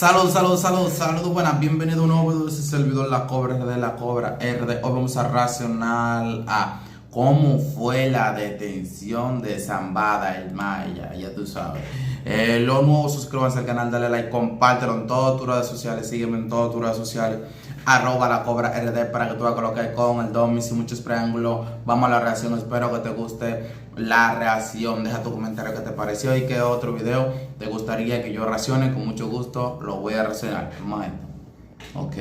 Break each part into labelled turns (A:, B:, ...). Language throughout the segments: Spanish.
A: Saludos, buenas, bienvenido a un nuevo video de ese servidor La Cobra RD, La Cobra RD. Hoy vamos a reaccionar a cómo fue la detención de Zambada, el Maya, ya tú sabes. Los nuevos, suscríbanse al canal, dale like, compártelo en todas tus redes sociales, sígueme en todas tus redes sociales, @La Cobra RD, para que tú veas lo que hay con el Domi sin muchos preámbulos. Vamos a la reacción, espero que te guste la reacción. Deja tu comentario qué te pareció y qué otro video te gustaría que yo reaccione. Con mucho gusto lo voy a reaccionar. Un momento. Ok,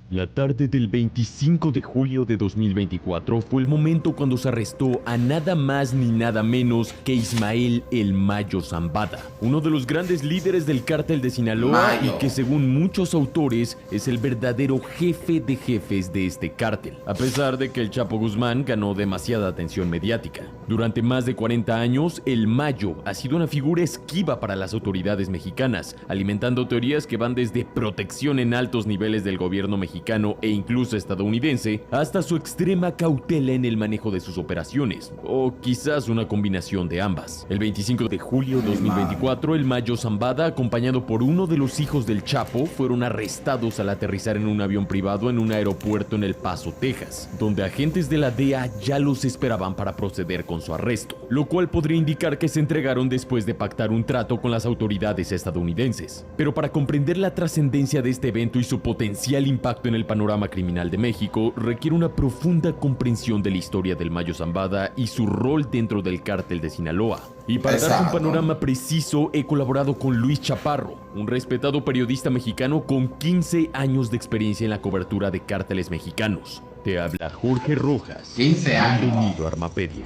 B: La tarde del 25 de julio de 2024 fue el momento cuando se arrestó a nada más ni nada menos que Ismael El Mayo Zambada, uno de los grandes líderes del cártel de Sinaloa y que según muchos autores es el verdadero jefe de jefes de este cártel, a pesar de que el Chapo Guzmán ganó demasiada atención mediática. Durante más de 40 años, El Mayo ha sido una figura esquiva para las autoridades mexicanas, alimentando teorías que van desde protección en altos niveles del gobierno mexicano e incluso estadounidense, hasta su extrema cautela en el manejo de sus operaciones, o quizás una combinación de ambas. El 25 de julio de 2024, El Mayo Zambada, acompañado por uno de los hijos del Chapo, fueron arrestados al aterrizar en un avión privado en un aeropuerto en El Paso, Texas, donde agentes de la DEA ya los esperaban para proceder con su arresto, lo cual podría indicar que se entregaron después de pactar un trato con las autoridades estadounidenses. Pero para comprender la trascendencia de este evento y su potencial impacto en el panorama criminal de México, requiere una profunda comprensión de la historia del Mayo Zambada y su rol dentro del cártel de Sinaloa. Y para darte un panorama preciso, he colaborado con Luis Chaparro, un respetado periodista mexicano con 15 años de experiencia en la cobertura de cárteles mexicanos. Te habla Jorge Rojas.
A: 15 años.
B: Bienvenido a Armapedia.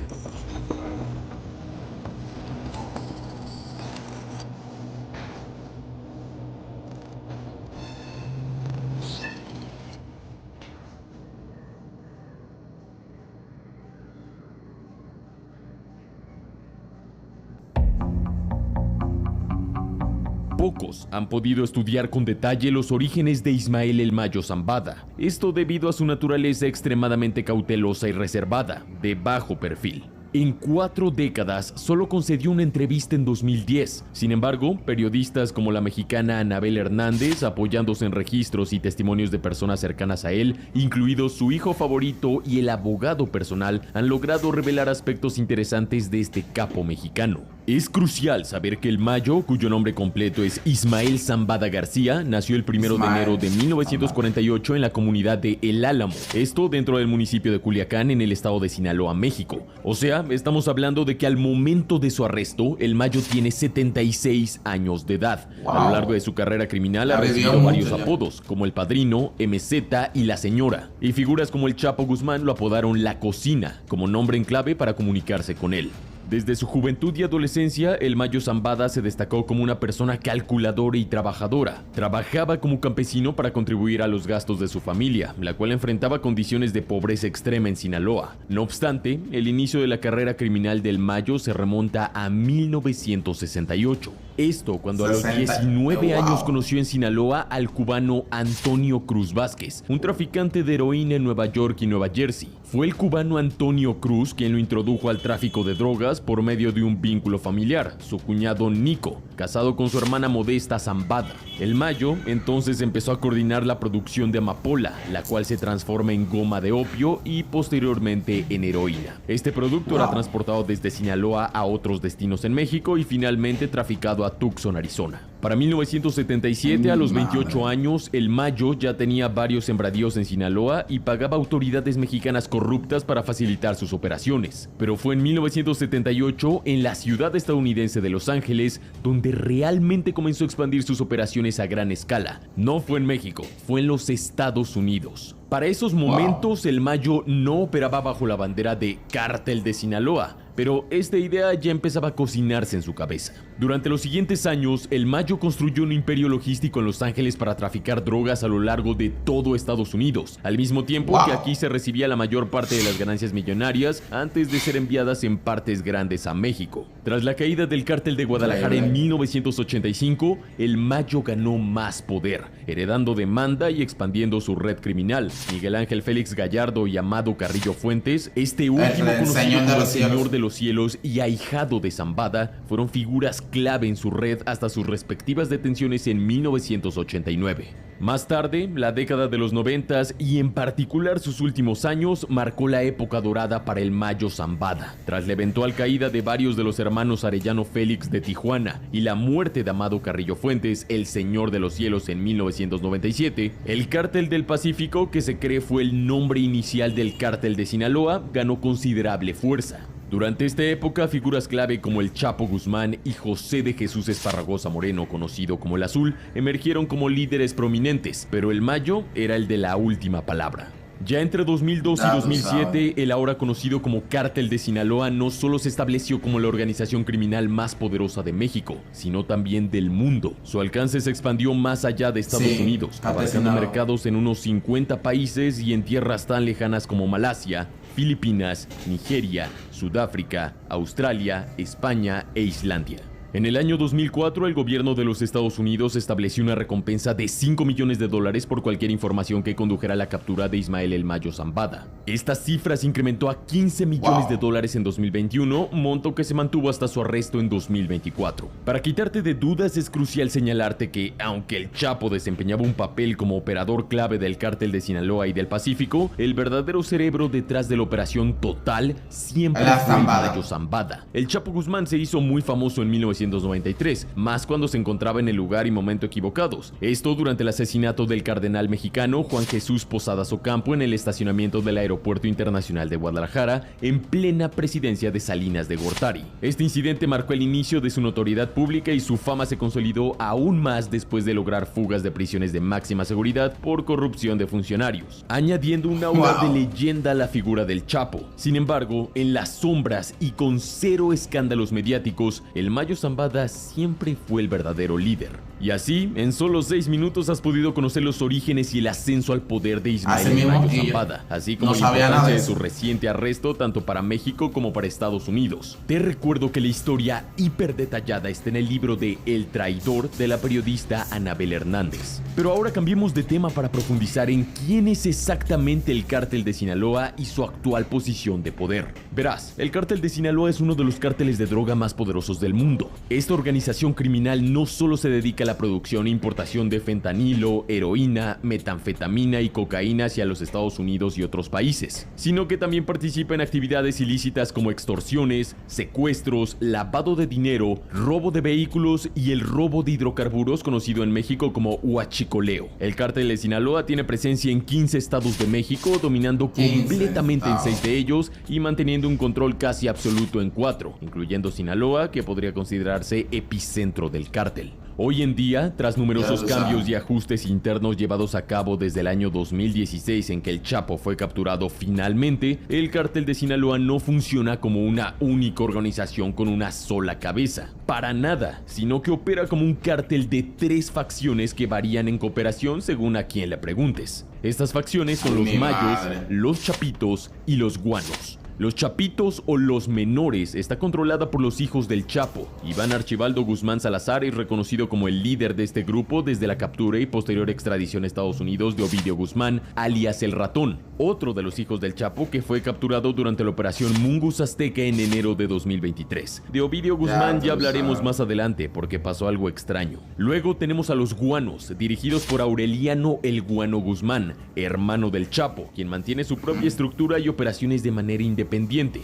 B: Pocos han podido estudiar con detalle los orígenes de Ismael El Mayo Zambada, esto debido a su naturaleza extremadamente cautelosa y reservada, de bajo perfil. En 4 décadas solo concedió una entrevista en 2010. Sin embargo, periodistas como la mexicana Anabel Hernández, apoyándose en registros y testimonios de personas cercanas a él, incluidos su hijo favorito y el abogado personal, han logrado revelar aspectos interesantes de este capo mexicano. Es crucial saber que El Mayo, cuyo nombre completo es Ismael Zambada García, nació el 1 de enero de 1948 en la comunidad de El Álamo, esto dentro del municipio de Culiacán en el estado de Sinaloa, México. O sea, estamos hablando de que al momento de su arresto, El Mayo tiene 76 años de edad. A lo largo de su carrera criminal ha recibido varios apodos, como El Padrino, MZ y La Señora. Y figuras como el Chapo Guzmán lo apodaron La Cocina, como nombre en clave para comunicarse con él. Desde su juventud y adolescencia, El Mayo Zambada se destacó como una persona calculadora y trabajadora. Trabajaba como campesino para contribuir a los gastos de su familia, la cual enfrentaba condiciones de pobreza extrema en Sinaloa. No obstante, el inicio de la carrera criminal del Mayo se remonta a 1968. Esto cuando a los 19 años conoció en Sinaloa al cubano Antonio Cruz Vázquez, un traficante de heroína en Nueva York y Nueva Jersey. Fue el cubano Antonio Cruz quien lo introdujo al tráfico de drogas por medio de un vínculo familiar, su cuñado Nico, casado con su hermana Modesta Zambada. El Mayo entonces empezó a coordinar la producción de amapola, la cual se transforma en goma de opio y posteriormente en heroína. Este producto era transportado desde Sinaloa a otros destinos en México y finalmente traficado a Tucson, Arizona. Para 1977, a los 28 años, El Mayo ya tenía varios sembradíos en Sinaloa y pagaba autoridades mexicanas corruptas para facilitar sus operaciones. Pero fue en 1978, en la ciudad estadounidense de Los Ángeles, donde realmente comenzó a expandir sus operaciones a gran escala. No fue en México, fue en los Estados Unidos. Para esos momentos, El Mayo no operaba bajo la bandera de Cártel de Sinaloa, pero esta idea ya empezaba a cocinarse en su cabeza. Durante los siguientes años, el Mayo construyó un imperio logístico en Los Ángeles para traficar drogas a lo largo de todo Estados Unidos, al mismo tiempo que aquí se recibía la mayor parte de las ganancias millonarias antes de ser enviadas en partes grandes a México. Tras la caída del Cártel de Guadalajara en 1985, el Mayo ganó más poder, heredando demanda y expandiendo su red criminal. Miguel Ángel Félix Gallardo y Amado Carrillo Fuentes, este último conocido como el Señor de los Cielos y ahijado de Zambada, fueron figuras clave en su red hasta sus respectivas detenciones en 1989. Más tarde, la década de los 90s y en particular sus últimos años marcó la época dorada para el Mayo Zambada. Tras la eventual caída de varios de los hermanos Arellano Félix de Tijuana y la muerte de Amado Carrillo Fuentes, el Señor de los Cielos, en 1997, el Cártel del Pacífico, que se cree fue el nombre inicial del Cártel de Sinaloa, ganó considerable fuerza. Durante esta época, figuras clave como el Chapo Guzmán y José de Jesús Esparragosa Moreno, conocido como el Azul, emergieron como líderes prominentes, pero el Mayo era el de la última palabra. Ya entre 2002 y 2007, el ahora conocido como Cártel de Sinaloa no solo se estableció como la organización criminal más poderosa de México, sino también del mundo. Su alcance se expandió más allá de Estados Unidos, abarcando mercados en unos 50 países y en tierras tan lejanas como Malasia, Filipinas, Nigeria, Sudáfrica, Australia, España e Islandia. En el año 2004, el gobierno de los Estados Unidos estableció una recompensa de $5 millones por cualquier información que condujera a la captura de Ismael El Mayo Zambada. Esta cifra se incrementó a $15 millones en 2021, monto que se mantuvo hasta su arresto en 2024. Para quitarte de dudas, es crucial señalarte que, aunque el Chapo desempeñaba un papel como operador clave del Cártel de Sinaloa y del Pacífico, el verdadero cerebro detrás de la operación total siempre fue el Mayo Zambada. El Chapo Guzmán se hizo muy famoso en 1993, más cuando se encontraba en el lugar y momento equivocados. Esto durante el asesinato del cardenal mexicano Juan Jesús Posadas Ocampo en el estacionamiento del Aeropuerto Internacional de Guadalajara, en plena presidencia de Salinas de Gortari. Este incidente marcó el inicio de su notoriedad pública y su fama se consolidó aún más después de lograr fugas de prisiones de máxima seguridad por corrupción de funcionarios, añadiendo una aura de leyenda a la figura del Chapo. Sin embargo, en las sombras y con cero escándalos mediáticos, el Mayo Zambada siempre fue el verdadero líder. Y así, en solo 6 minutos has podido conocer los orígenes y el ascenso al poder de Ismael El Mayo Zambada, así como la importancia de su reciente arresto tanto para México como para Estados Unidos. Te recuerdo que la historia hiper detallada está en el libro de El Traidor de la periodista Anabel Hernández. Pero ahora cambiemos de tema para profundizar en quién es exactamente el Cártel de Sinaloa y su actual posición de poder. Verás, el Cártel de Sinaloa es uno de los cárteles de droga más poderosos del mundo. Esta organización criminal no solo se dedica a la producción e importación de fentanilo, heroína, metanfetamina y cocaína hacia los Estados Unidos y otros países, sino que también participa en actividades ilícitas como extorsiones, secuestros, lavado de dinero, robo de vehículos y el robo de hidrocarburos, conocido en México como huachicoleo. El Cártel de Sinaloa tiene presencia en 15 estados de México, dominando completamente en 6 de ellos y manteniendo un control casi absoluto en 4, incluyendo Sinaloa, que podría considerarse epicentro del cártel. Hoy en día, tras numerosos cambios y ajustes internos llevados a cabo desde el año 2016 en que el Chapo fue capturado finalmente, el Cártel de Sinaloa no funciona como una única organización con una sola cabeza. Para nada, sino que opera como un cártel de 3 facciones que varían en cooperación según a quien le preguntes. Estas facciones son los Mayos, los Chapitos y los Guanos. Los Chapitos o los Menores está controlada por los hijos del Chapo. Iván Archibaldo Guzmán Salazar es reconocido como el líder de este grupo desde la captura y posterior extradición a Estados Unidos de Ovidio Guzmán, alias El Ratón, otro de los hijos del Chapo que fue capturado durante la operación Mungus Azteca en enero de 2023. De Ovidio Guzmán ya hablaremos más adelante porque pasó algo extraño. Luego tenemos a los Guanos, dirigidos por Aureliano El Guano Guzmán, hermano del Chapo, quien mantiene su propia estructura y operaciones de manera independiente.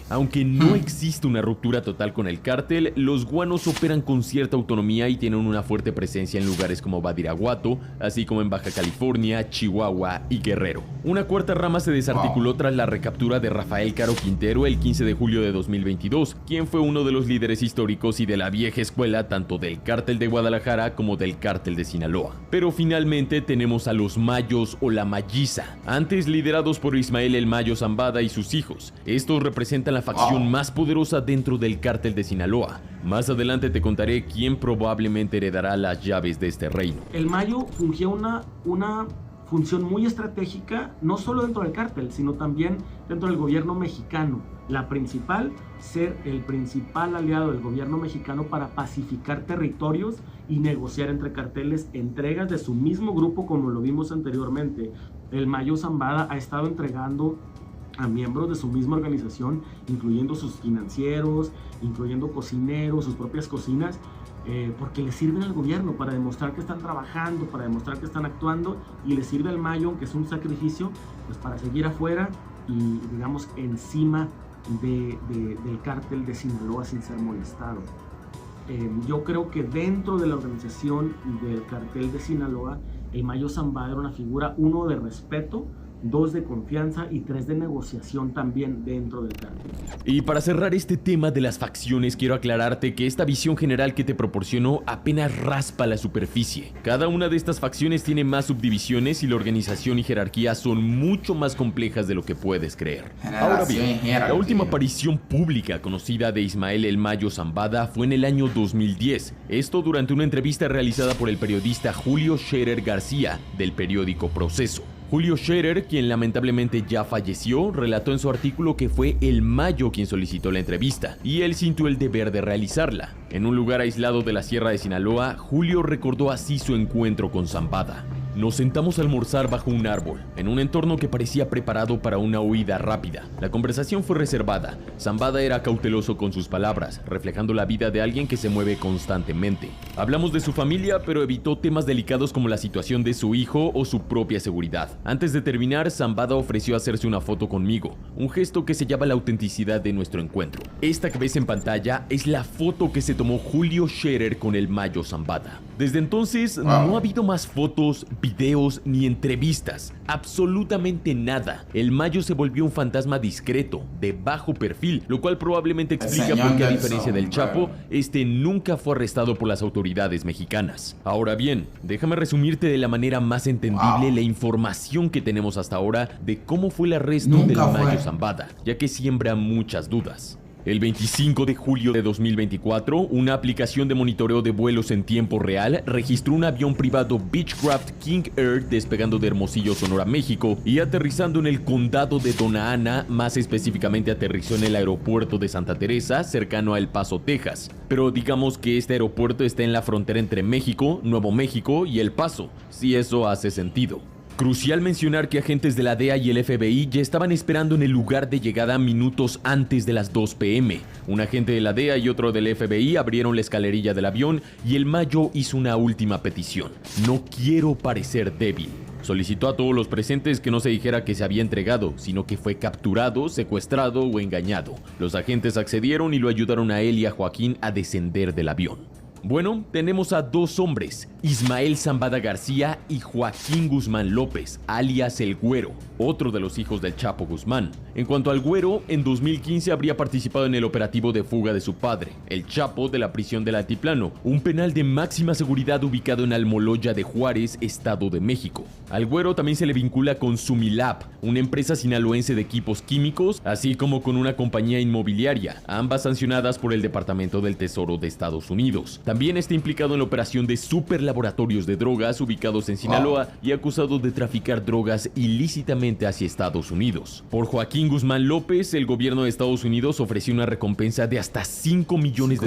B: Aunque no existe una ruptura total con el cártel, los guanos operan con cierta autonomía y tienen una fuerte presencia en lugares como Badiraguato, así como en Baja California, Chihuahua y Guerrero. Una cuarta rama se desarticuló tras la recaptura de Rafael Caro Quintero el 15 de julio de 2022, quien fue uno de los líderes históricos y de la vieja escuela tanto del Cártel de Guadalajara como del Cártel de Sinaloa. Pero finalmente tenemos a los Mayos o la Mayiza, antes liderados por Ismael El Mayo Zambada y sus hijos. Estos Estos representan la facción más poderosa dentro del cártel de Sinaloa. Más adelante te contaré quién probablemente heredará las llaves de este reino.
C: El Mayo fungía una función muy estratégica, no solo dentro del cártel, sino también dentro del gobierno mexicano. La principal, ser el principal aliado del gobierno mexicano para pacificar territorios y negociar entre carteles entregas de su mismo grupo, como lo vimos anteriormente. El Mayo Zambada ha estado entregando a miembros de su misma organización, incluyendo sus financieros, incluyendo cocineros, sus propias cocinas, porque les sirven al gobierno para demostrar que están trabajando, para demostrar que están actuando, y les sirve al Mayo, aunque es un sacrificio, pues para seguir afuera y, digamos, encima del cártel de Sinaloa sin ser molestado. Yo creo que dentro de la organización del cartel de Sinaloa, el Mayo Zambada era una figura, 1, de respeto, 2, de confianza y 3, de negociación también dentro del cártel.
B: Y para cerrar este tema de las facciones, quiero aclararte que esta visión general que te proporcionó apenas raspa la superficie. Cada una de estas facciones tiene más subdivisiones y la organización y jerarquía son mucho más complejas de lo que puedes creer. Ahora bien, la última aparición pública conocida de Ismael El Mayo Zambada fue en el año 2010. Esto durante una entrevista realizada por el periodista Julio Scherer García del periódico Proceso. Julio Scherer, quien lamentablemente ya falleció, relató en su artículo que fue el Mayo quien solicitó la entrevista y él sintió el deber de realizarla. En un lugar aislado de la Sierra de Sinaloa, Julio recordó así su encuentro con Zambada. Nos sentamos a almorzar bajo un árbol, en un entorno que parecía preparado para una huida rápida. La conversación fue reservada. Zambada era cauteloso con sus palabras, reflejando la vida de alguien que se mueve constantemente. Hablamos de su familia, pero evitó temas delicados como la situación de su hijo o su propia seguridad. Antes de terminar, Zambada ofreció hacerse una foto conmigo, un gesto que sellaba la autenticidad de nuestro encuentro. Esta que ves en pantalla es la foto que se tomó Julio Scherer con el Mayo Zambada. Desde entonces no ha habido más fotos, videos ni entrevistas, absolutamente nada. El Mayo se volvió un fantasma discreto, de bajo perfil, lo cual probablemente explica por qué, a diferencia del Chapo, este nunca fue arrestado por las autoridades mexicanas. Ahora bien, déjame resumirte de la manera más entendible la información que tenemos hasta ahora de cómo fue el arresto del Mayo Zambada, ya que siembra muchas dudas. El 25 de julio de 2024, una aplicación de monitoreo de vuelos en tiempo real registró un avión privado Beechcraft King Air despegando de Hermosillo, Sonora, México, y aterrizando en el condado de Dona Ana, más específicamente aterrizó en el aeropuerto de Santa Teresa, cercano a El Paso, Texas. Pero digamos que este aeropuerto está en la frontera entre México, Nuevo México y El Paso, si eso hace sentido. Crucial mencionar que agentes de la DEA y el FBI ya estaban esperando en el lugar de llegada minutos antes de las 2 p.m. Un agente de la DEA y otro del FBI abrieron la escalerilla del avión y el Mayo hizo una última petición. No quiero parecer débil. Solicitó a todos los presentes que no se dijera que se había entregado, sino que fue capturado, secuestrado o engañado. Los agentes accedieron y lo ayudaron a él y a Joaquín a descender del avión. Bueno, tenemos a 2 hombres, Ismael Zambada García y Joaquín Guzmán López, alias El Güero, otro de los hijos del Chapo Guzmán. En cuanto al Güero, en 2015 habría participado en el operativo de fuga de su padre, el Chapo, de la prisión del Altiplano, un penal de máxima seguridad ubicado en Almoloya de Juárez, Estado de México. Al Güero también se le vincula con Sumilab, una empresa sinaloense de equipos químicos, así como con una compañía inmobiliaria, ambas sancionadas por el Departamento del Tesoro de Estados Unidos. También está implicado en la operación de superlaboratorios de drogas ubicados en Sinaloa y acusado de traficar drogas ilícitamente hacia Estados Unidos. Por Joaquín Guzmán López, el gobierno de Estados Unidos ofreció una recompensa de hasta $5 millones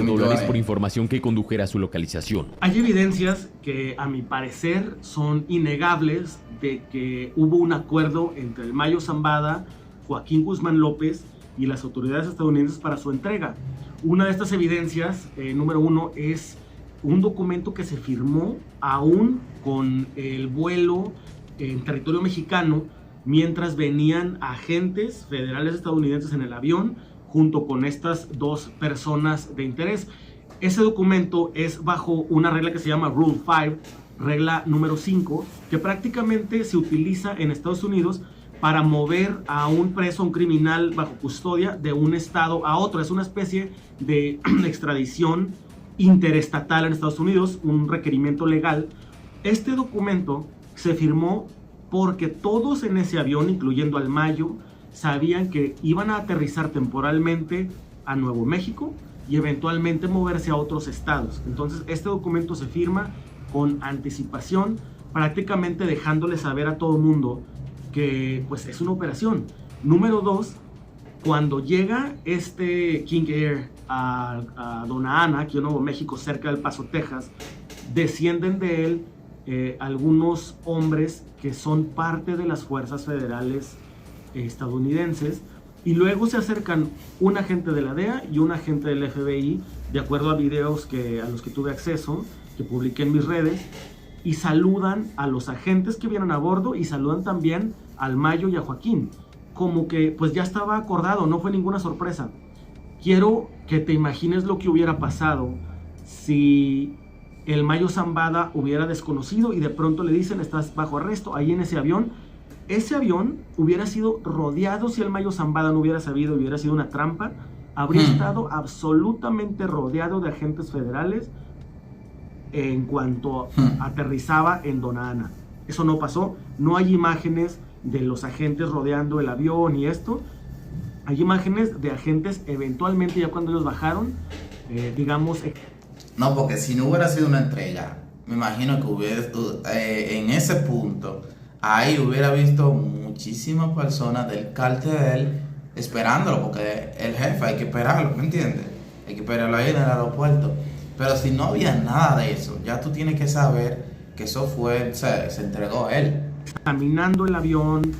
B: por información que condujera a su localización.
C: Hay evidencias que, a mi parecer, son innegables de que hubo un acuerdo entre el Mayo Zambada, Joaquín Guzmán López y las autoridades estadounidenses para su entrega. Una de estas evidencias, número 1, es un documento que se firmó aún con el vuelo en territorio mexicano, mientras venían agentes federales estadounidenses en el avión junto con estas 2 personas de interés. Ese documento es bajo una regla que se llama Rule 5, regla número 5, que prácticamente se utiliza en Estados Unidos para mover a un preso, un criminal bajo custodia de un estado a otro. Es una especie de extradición interestatal en Estados Unidos, un requerimiento legal. Este documento se firmó porque todos en ese avión, incluyendo al Mayo, sabían que iban a aterrizar temporalmente a Nuevo México y eventualmente moverse a otros estados. Entonces este documento se firma con anticipación, prácticamente dejándole saber a todo mundo que pues es una operación. Número 2, cuando llega este King Air a Dona Ana, aquí en Nuevo México, cerca del Paso, Texas, descienden de él algunos hombres que son parte de las fuerzas federales estadounidenses, y luego se acercan un agente de la DEA y un agente del FBI, de acuerdo a videos a los que tuve acceso, que publiqué en mis redes, y saludan a los agentes que vienen a bordo y saludan también al Mayo y a Joaquín, como que pues ya estaba acordado, no fue ninguna sorpresa. Quiero que te imagines lo que hubiera pasado si el Mayo Zambada hubiera desconocido y de pronto le dicen: estás bajo arresto, ahí en ese avión. Ese avión hubiera sido rodeado, si el Mayo Zambada no hubiera sabido, hubiera sido una trampa, habría estado absolutamente rodeado de agentes federales en cuanto aterrizaba en Dona Ana. Eso no pasó, no hay imágenes de los agentes rodeando el avión y esto. Hay imágenes de agentes eventualmente ya cuando ellos bajaron, digamos...
A: No, porque si no hubiera sido una estrella, me imagino que hubiera, en ese punto, ahí hubiera visto muchísimas personas del cartel esperándolo, porque el jefe hay que esperarlo, ¿me entiendes? Hay que esperarlo ahí en el aeropuerto. Pero si no había nada de eso, ya tú tienes que saber que eso fue, se entregó a él.
C: Caminando el avión,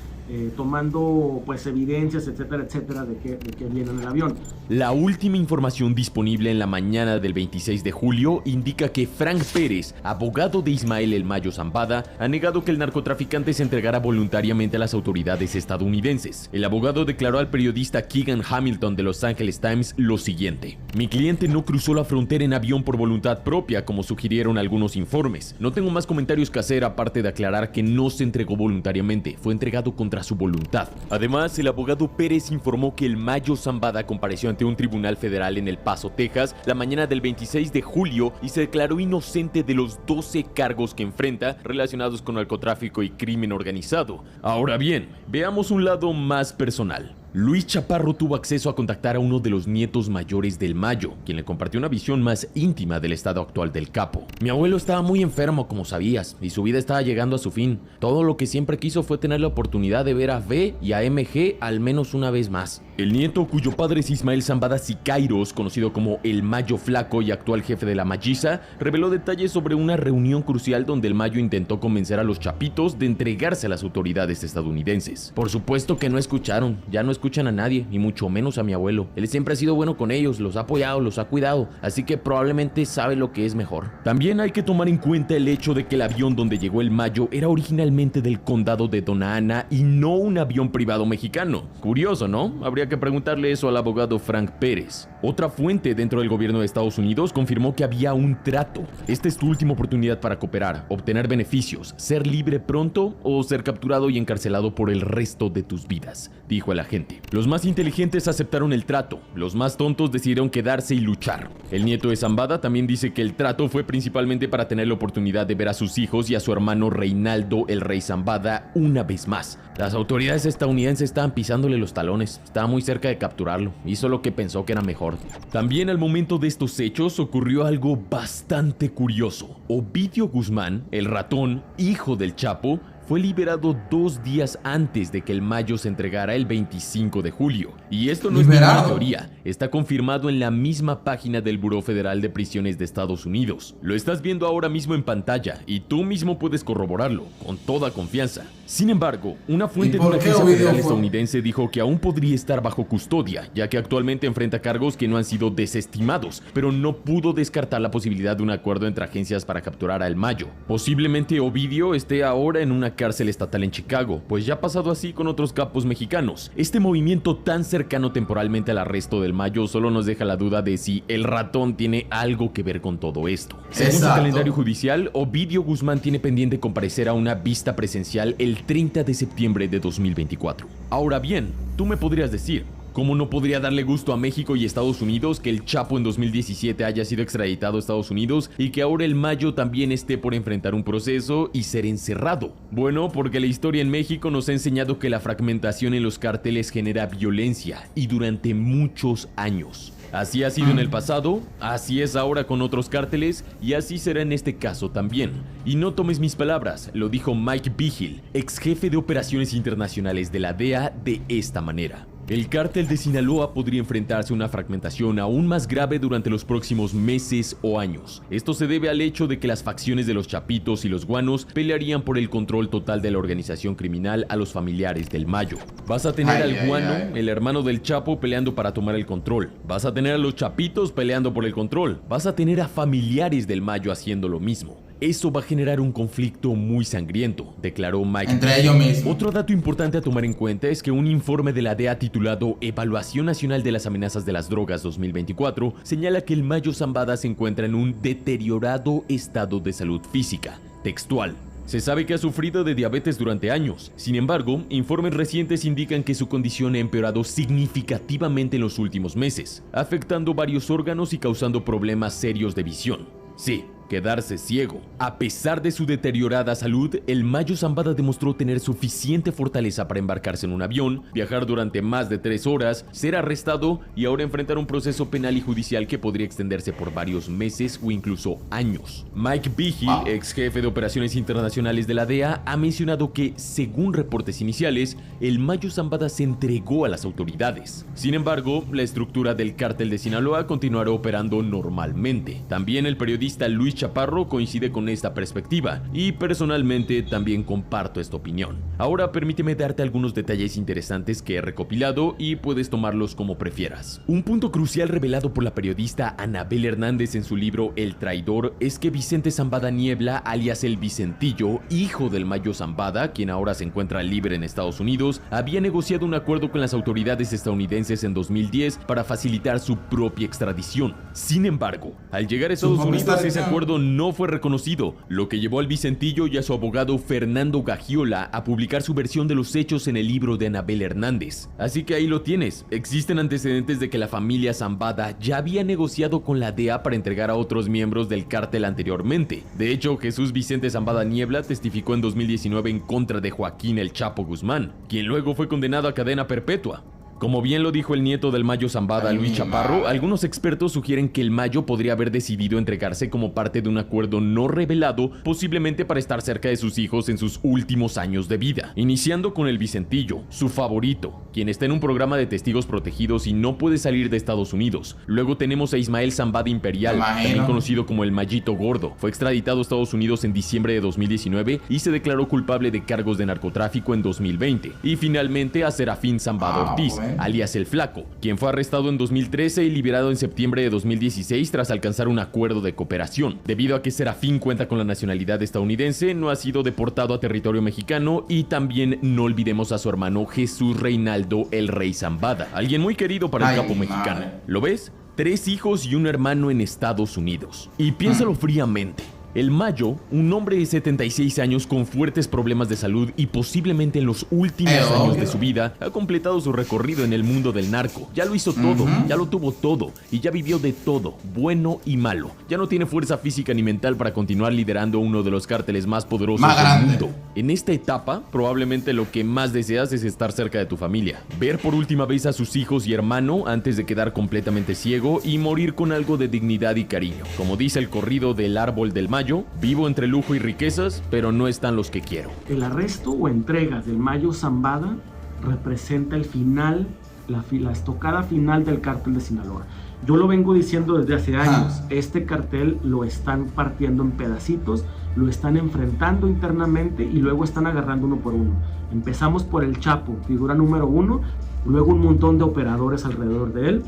C: tomando pues evidencias, etcétera, etcétera, de que viene en el avión.
B: La última información disponible en la mañana del 26 de julio indica que Frank Pérez, abogado de Ismael El Mayo Zambada, ha negado que el narcotraficante se entregara voluntariamente a las autoridades estadounidenses. El abogado declaró al periodista Keegan Hamilton de Los Angeles Times lo siguiente: mi cliente no cruzó la frontera en avión por voluntad propia, como sugirieron algunos informes. No tengo más comentarios que hacer aparte de aclarar que no se entregó voluntariamente, fue entregado contra su voluntad. Además, el abogado Pérez informó que El Mayo Zambada compareció ante un tribunal federal en El Paso, Texas, la mañana del 26 de julio y se declaró inocente de los 12 cargos que enfrenta relacionados con narcotráfico y crimen organizado. Ahora bien, veamos un lado más personal. Luis Chaparro tuvo acceso a contactar a uno de los nietos mayores del Mayo, quien le compartió una visión más íntima del estado actual del capo. Mi abuelo estaba muy enfermo, como sabías, y su vida estaba llegando a su fin. Todo lo que siempre quiso fue tener la oportunidad de ver a V y a MG al menos una vez más. El nieto, cuyo padre es Ismael Zambada Sicairos, conocido como El Mayo Flaco y actual jefe de la Malliza, reveló detalles sobre una reunión crucial donde el Mayo intentó convencer a los chapitos de entregarse a las autoridades estadounidenses. Por supuesto que no escucharon, ya no escuchan a nadie, ni mucho menos a mi abuelo. Él siempre ha sido bueno con ellos, los ha apoyado, los ha cuidado, así que probablemente sabe lo que es mejor. También hay que tomar en cuenta el hecho de que el avión donde llegó el Mayo era originalmente del condado de Dona Ana y no un avión privado mexicano. Curioso, ¿no? Habría que preguntarle eso al abogado Frank Pérez. Otra fuente dentro del gobierno de Estados Unidos confirmó que había un trato. Esta es tu última oportunidad para cooperar, obtener beneficios, ser libre pronto o ser capturado y encarcelado por el resto de tus vidas, dijo el agente. Los más inteligentes aceptaron el trato, los más tontos decidieron quedarse y luchar. El nieto de Zambada también dice que el trato fue principalmente para tener la oportunidad de ver a sus hijos y a su hermano Reinaldo el Rey Zambada una vez más. Las autoridades estadounidenses estaban pisándole los talones, estaba muy cerca de capturarlo, hizo lo que pensó que era mejor. También al momento de estos hechos ocurrió algo bastante curioso. Ovidio Guzmán, el ratón, hijo del Chapo, fue liberado 2 días antes de que el Mayo se entregara el 25 de julio. Y esto no es ninguna teoría, está confirmado en la misma página del Buró Federal de Prisiones de Estados Unidos. Lo estás viendo ahora mismo en pantalla y tú mismo puedes corroborarlo, con toda confianza. Sin embargo, una fuente de una agencia federal estadounidense dijo que aún podría estar bajo custodia, ya que actualmente enfrenta cargos que no han sido desestimados, pero no pudo descartar la posibilidad de un acuerdo entre agencias para capturar al Mayo. Posiblemente Ovidio esté ahora en una cárcel estatal en Chicago, pues ya ha pasado así con otros capos mexicanos. Este movimiento tan cercano temporalmente al arresto del Mayo solo nos deja la duda de si el ratón tiene algo que ver con todo esto. Según su calendario judicial, Ovidio Guzmán tiene pendiente comparecer a una vista presencial el 30 de septiembre de 2024. Ahora bien, tú me podrías decir, ¿Cómo no podría darle gusto a México y Estados Unidos que el Chapo en 2017 haya sido extraditado a Estados Unidos y que ahora el Mayo también esté por enfrentar un proceso y ser encerrado? Bueno, porque la historia en México nos ha enseñado que la fragmentación en los cárteles genera violencia y durante muchos años. Así ha sido en el pasado, así es ahora con otros cárteles y así será en este caso también. Y no tomes mis palabras, lo dijo Mike Vigil, ex jefe de operaciones internacionales de la DEA, de esta manera. El cártel de Sinaloa podría enfrentarse a una fragmentación aún más grave durante los próximos meses o años. Esto se debe al hecho de que las facciones de los Chapitos y los Guanos pelearían por el control total de la organización criminal a los familiares del Mayo. Vas a tener al Guano, el hermano del Chapo, peleando para tomar el control. Vas a tener a los Chapitos peleando por el control. Vas a tener a familiares del Mayo haciendo lo mismo. Eso va a generar un conflicto muy sangriento, declaró Mike.
A: Entre ellos mismos.
B: Otro dato importante a tomar en cuenta es que un informe de la DEA titulado Evaluación Nacional de las Amenazas de las Drogas 2024 señala que el Mayo Zambada se encuentra en un deteriorado estado de salud física. Textual. Se sabe que ha sufrido de diabetes durante años. Sin embargo, informes recientes indican que su condición ha empeorado significativamente en los últimos meses, afectando varios órganos y causando problemas serios de visión. Sí, quedarse ciego. A pesar de su deteriorada salud, el Mayo Zambada demostró tener suficiente fortaleza para embarcarse en un avión, viajar durante más de 3 horas, ser arrestado y ahora enfrentar un proceso penal y judicial que podría extenderse por varios meses o incluso años. Mike Vigil, ex jefe de operaciones internacionales de la DEA, ha mencionado que, según reportes iniciales, el Mayo Zambada se entregó a las autoridades. Sin embargo, la estructura del cártel de Sinaloa continuará operando normalmente. También el periodista Luis Chaparro coincide con esta perspectiva y personalmente también comparto esta opinión. Ahora permíteme darte algunos detalles interesantes que he recopilado y puedes tomarlos como prefieras. Un punto crucial revelado por la periodista Anabel Hernández en su libro El Traidor es que Vicente Zambada Niebla, alias el Vicentillo, hijo del Mayo Zambada, quien ahora se encuentra libre en Estados Unidos, había negociado un acuerdo con las autoridades estadounidenses en 2010 para facilitar su propia extradición. Sin embargo, al llegar a Estados Unidos ese acuerdo no fue reconocido, lo que llevó al Vicentillo y a su abogado Fernando Gagiola a publicar su versión de los hechos en el libro de Anabel Hernández. Así que ahí lo tienes, existen antecedentes de que la familia Zambada ya había negociado con la DEA para entregar a otros miembros del cártel anteriormente. De hecho, Jesús Vicente Zambada Niebla testificó en 2019 en contra de Joaquín El Chapo Guzmán, quien luego fue condenado a cadena perpetua. Como bien lo dijo el nieto del Mayo Zambada, Luis Chaparro, algunos expertos sugieren que el Mayo podría haber decidido entregarse como parte de un acuerdo no revelado, posiblemente para estar cerca de sus hijos en sus últimos años de vida. Iniciando con el Vicentillo, su favorito, quien está en un programa de testigos protegidos y no puede salir de Estados Unidos. Luego tenemos a Ismael Zambada Imperial, también conocido como el Mayito Gordo. Fue extraditado a Estados Unidos en diciembre de 2019 y se declaró culpable de cargos de narcotráfico en 2020. Y finalmente a Serafín Zambada Ortiz, alias El Flaco, quien fue arrestado en 2013 y liberado en septiembre de 2016 tras alcanzar un acuerdo de cooperación. Debido a que Serafín cuenta con la nacionalidad estadounidense, no ha sido deportado a territorio mexicano y también no olvidemos a su hermano Jesús Reinaldo El Rey Zambada, alguien muy querido para el capo mexicano. ¿Lo ves? 3 hijos y un hermano en Estados Unidos. Y piénsalo fríamente. El Mayo, un hombre de 76 años con fuertes problemas de salud y posiblemente en los últimos años de su vida, ha completado su recorrido en el mundo del narco. Ya lo hizo todo, ya lo tuvo todo y ya vivió de todo, bueno y malo. Ya no tiene fuerza física ni mental para continuar liderando uno de los cárteles más poderosos del mundo. En esta etapa, probablemente lo que más deseas es estar cerca de tu familia. Ver por última vez a sus hijos y hermano antes de quedar completamente ciego y morir con algo de dignidad y cariño. Como dice el corrido del Árbol del Mayo, vivo entre lujo y riquezas, pero no están los que quiero.
C: El arresto o entrega del Mayo Zambada representa el final, la estocada final del cártel de Sinaloa. Yo lo vengo diciendo desde hace años, este cartel lo están partiendo en pedacitos, lo están enfrentando internamente y luego están agarrando uno por uno. Empezamos por el Chapo, figura número 1, luego un montón de operadores alrededor de él,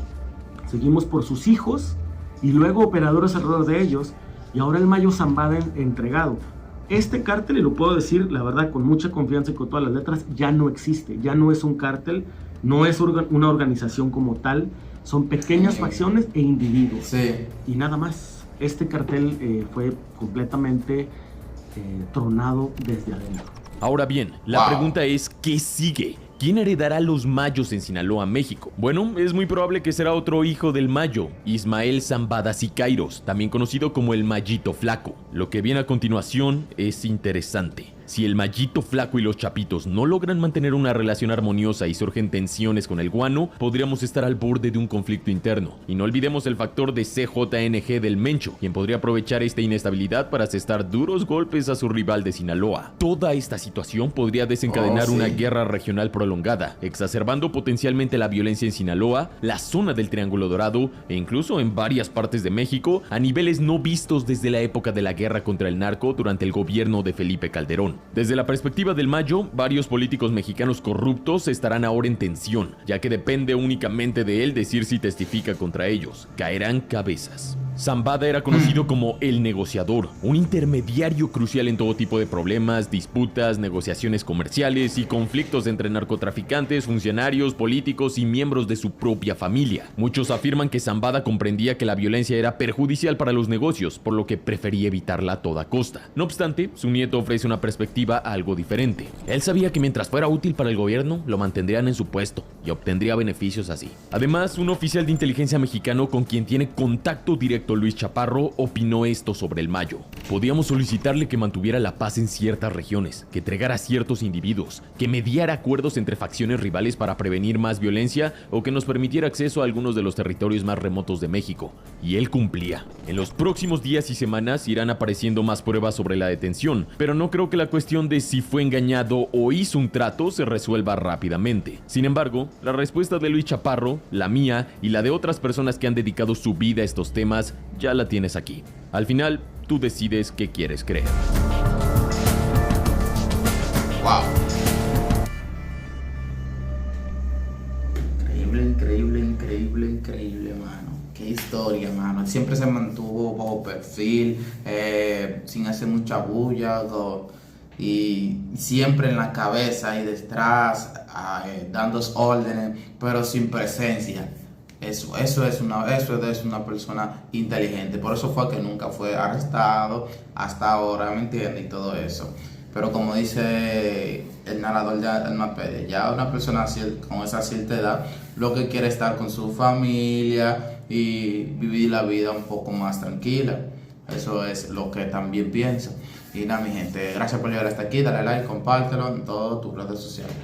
C: seguimos por sus hijos y luego operadores alrededor de ellos, y ahora el Mayo Zambada entregado. Este cártel, y lo puedo decir la verdad con mucha confianza y con todas las letras, ya no existe, ya no es un cártel, no es una organización como tal, son pequeñas facciones e individuos. Y nada más. Este cartel fue completamente tronado desde adentro.
B: Ahora bien, la pregunta es, ¿qué sigue? ¿Quién heredará los mayos en Sinaloa, México? Bueno, es muy probable que será otro hijo del mayo, Ismael Zambada Siqueiros, también conocido como el Mayito Flaco. Lo que viene a continuación es interesante. Si el Mayito Flaco y los Chapitos no logran mantener una relación armoniosa y surgen tensiones con el guano, podríamos estar al borde de un conflicto interno. Y no olvidemos el factor de CJNG del Mencho, quien podría aprovechar esta inestabilidad para asestar duros golpes a su rival de Sinaloa. Toda esta situación podría desencadenar una guerra regional prolongada, exacerbando potencialmente la violencia en Sinaloa, la zona del Triángulo Dorado e incluso en varias partes de México a niveles no vistos desde la época de la guerra contra el narco durante el gobierno de Felipe Calderón. Desde la perspectiva del Mayo, varios políticos mexicanos corruptos estarán ahora en tensión, ya que depende únicamente de él decir si testifica contra ellos. Caerán cabezas. Zambada era conocido como el negociador, un intermediario crucial en todo tipo de problemas, disputas, negociaciones comerciales y conflictos entre narcotraficantes, funcionarios, políticos y miembros de su propia familia. Muchos afirman que Zambada comprendía que la violencia era perjudicial para los negocios, por lo que prefería evitarla a toda costa. No obstante, su nieto ofrece una perspectiva algo diferente. Él sabía que mientras fuera útil para el gobierno, lo mantendrían en su puesto y obtendría beneficios así. Además, un oficial de inteligencia mexicano con quien tiene contacto directo Luis Chaparro opinó esto sobre el Mayo. Podíamos solicitarle que mantuviera la paz en ciertas regiones, que entregara a ciertos individuos, que mediara acuerdos entre facciones rivales para prevenir más violencia o que nos permitiera acceso a algunos de los territorios más remotos de México. Y él cumplía. En los próximos días y semanas irán apareciendo más pruebas sobre la detención, pero no creo que la cuestión de si fue engañado o hizo un trato se resuelva rápidamente. Sin embargo, la respuesta de Luis Chaparro, la mía y la de otras personas que han dedicado su vida a estos temas ya la tienes aquí. Al final, tú decides qué quieres creer.
A: Wow. Increíble, mano. Qué historia, mano. Siempre se mantuvo bajo perfil, sin hacer mucha bulla, y siempre en la cabeza y detrás, dando órdenes, pero sin presencia. Eso es una persona inteligente. Por eso fue que nunca fue arrestado hasta ahora, ¿me entiendes? Y todo eso. Pero como dice el narrador de Almapedia, ya una persona con esa cierta edad lo que quiere es estar con su familia y vivir la vida un poco más tranquila. Eso es lo que también pienso. Y nada, mi gente, gracias por llegar hasta aquí. Dale like, compártelo en todas tus redes sociales.